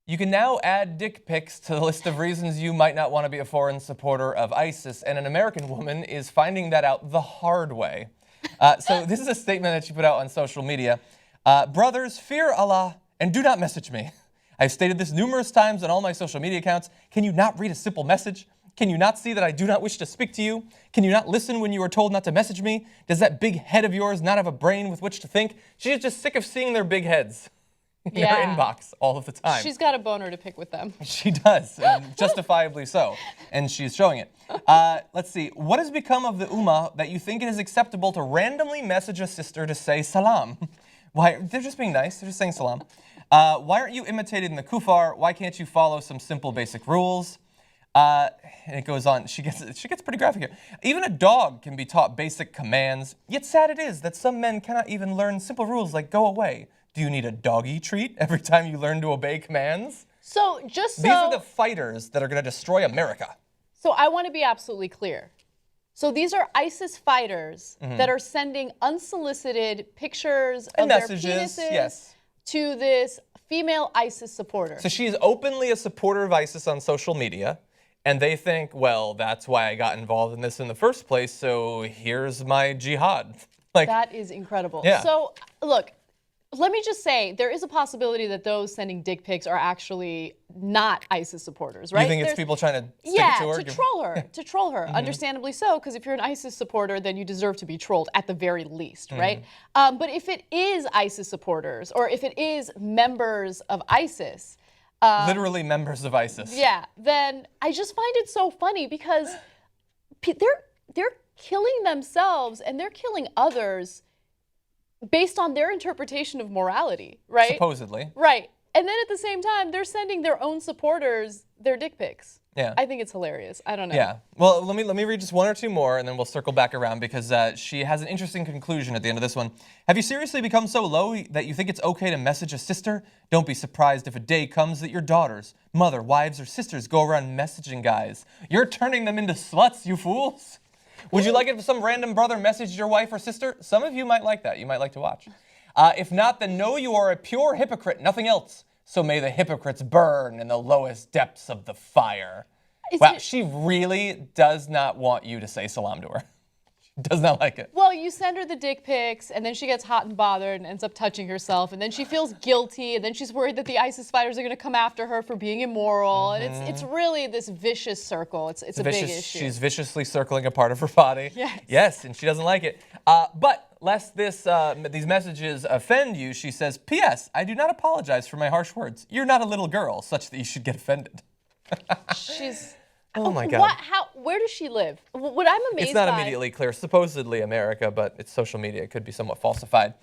You can now add dick pics to the list of reasons you might not want to be a foreign supporter of ISIS, and an American woman is finding that out the hard way. So this is a statement that she put out on social media. Brothers, fear Allah and do not message me. I've stated this numerous times on all my social media accounts. Can you not read a simple message? Can you not see that I do not wish to speak to you? Can you not listen when you are told not to message me? Does that big head of yours not have a brain with which to think? She's just sick of seeing their big heads in her inbox all of the time. She's got a boner to pick with them. She does, and justifiably so, and she's showing it. Let's see. What has become of the Ummah that you think it is acceptable to randomly message a sister to say salam? Why? They're just being nice. They're just saying salam. Why aren't you imitating the kuffar? Why can't you follow some simple basic rules? And it goes on. She gets pretty graphic here. Even a dog can be taught basic commands. Yet sad it is that some men cannot even learn simple rules like go away. Do you need a doggy treat every time you learn to obey commands? So these are the fighters that are going to destroy America. So I want to be absolutely clear. So these are ISIS fighters that are sending unsolicited pictures of messages, their penises yes, to this female ISIS supporter. So she's openly a supporter of ISIS on social media, and they think, well, that's why I got involved in this in the first place, so here's my jihad. Like, that is incredible. Yeah. So look, let me just say, there is a possibility that those sending dick pics are actually not ISIS supporters, right? You think it's people trying to stick it to her? To troll her, understandably so, because if you're an ISIS supporter, then you deserve to be trolled at the very least, right? But if it is ISIS supporters, or if it is members of ISIS, literally members of ISIS. Yeah, then I just find it so funny because they're killing themselves and they're killing others based on their interpretation of morality, right? Supposedly. Right. And then at the same time, they're sending their own supporters their dick pics. Yeah. I think it's hilarious. I don't know. Yeah. Well, let me read just one or two more, and then we'll circle back around because she has an interesting conclusion at the end of this one. Have you seriously become so low that you think it's okay to message a sister? Don't be surprised if a day comes that your daughters, mother, wives, or sisters go around messaging guys. You're turning them into sluts, you fools. Would you like it if some random brother messaged your wife or sister? Some of you might like that. You might like to watch. If not, then know you are a pure hypocrite, nothing else. So may the hypocrites burn in the lowest depths of the fire. Wow, she really does not want you to say salam to her. She does not like it. Well, you send her the dick pics, and then she gets hot and bothered and ends up touching herself, and then she feels guilty, and then she's worried that the ISIS fighters are going to come after her for being immoral, and it's really this vicious circle. It's a big issue. She's viciously circling a part of her body. Yes. Yes, and she doesn't like it. But lest these messages offend you, she says, P.S. I do not apologize for my harsh words. You're not a little girl, such that you should get offended. She's... Oh my God. Where does she live? What I'm amazed by... It's not immediately clear. Supposedly America, but it's social media. It could be somewhat falsified.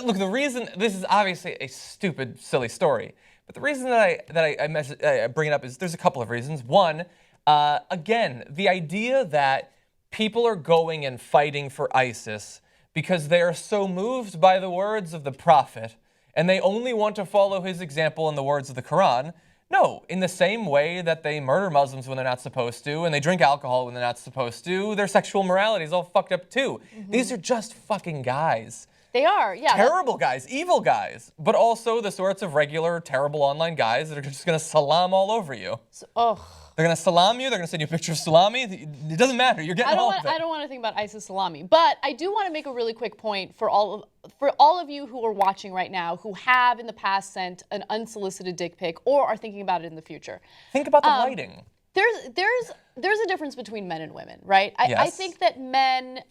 Look, the reason... This is obviously a stupid, silly story. But the reason that I bring it up is there's a couple of reasons. One, again, the idea that people are going and fighting for ISIS because they are so moved by the words of the Prophet and they only want to follow his example in the words of the Quran. No, in the same way that they murder Muslims when they're not supposed to, and they drink alcohol when they're not supposed to, their sexual morality is all fucked up too. These are just fucking guys. They are, yeah. Terrible guys, evil guys, but also the sorts of regular, terrible online guys that are just gonna salam all over you. They're gonna salam you, they're gonna send you a picture of salami. It doesn't matter, you're getting all of it. I don't want to think about ISIS salami, but I do want to make a really quick point for all of you who are watching right now who have in the past sent an unsolicited dick pic or are thinking about it in the future. Think about the lighting. There's a difference between men and women, right? Yes. I think that men,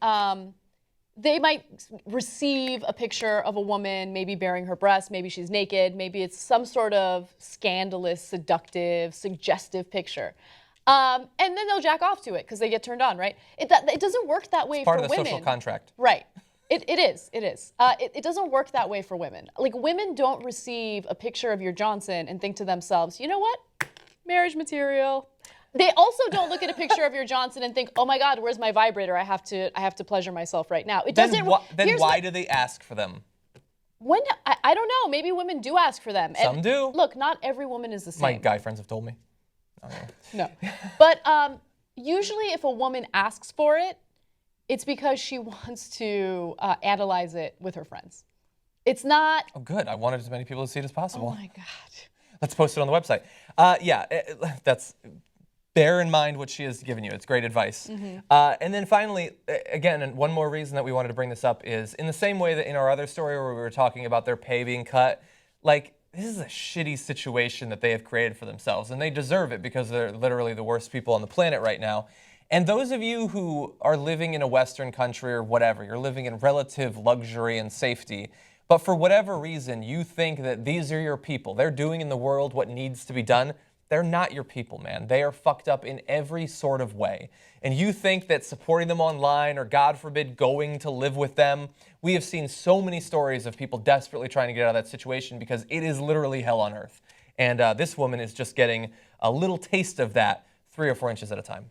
they might receive a picture of a woman maybe bearing her breasts, maybe she's naked, maybe it's some sort of scandalous, seductive, suggestive picture. And then they'll jack off to it because they get turned on, right? It doesn't work that way for women. Part of the social contract. Right. It is. It doesn't work that way for women. Like, women don't receive a picture of your Johnson and think to themselves, you know what? Marriage material. They also don't look at a picture of your Johnson and think, oh my God, where's my vibrator? I have to pleasure myself right now. It doesn't. Then why do they ask for them? I don't know. Maybe women do ask for them. Some do. Look, not every woman is the same. My guy friends have told me. No. But usually if a woman asks for it, it's because she wants to analyze it with her friends. It's not... Oh, good. I wanted as many people to see it as possible. Oh, my God. Let's post it on the website. Yeah, that's. Bear in mind what she has given you. It's great advice. And then finally, again, and one more reason that we wanted to bring this up is in the same way that in our other story where we were talking about their pay being cut, like, this is a shitty situation that they have created for themselves, and they deserve it because they're literally the worst people on the planet right now. And those of you who are living in a Western country or whatever, you're living in relative luxury and safety, but for whatever reason, you think that these are your people. They're doing in the world what needs to be done. They're not your people, man. They are fucked up in every sort of way. And you think that supporting them online or, God forbid, going to live with them, we have seen so many stories of people desperately trying to get out of that situation because it is literally hell on earth. And this woman is just getting a little taste of that 3 or 4 inches at a time.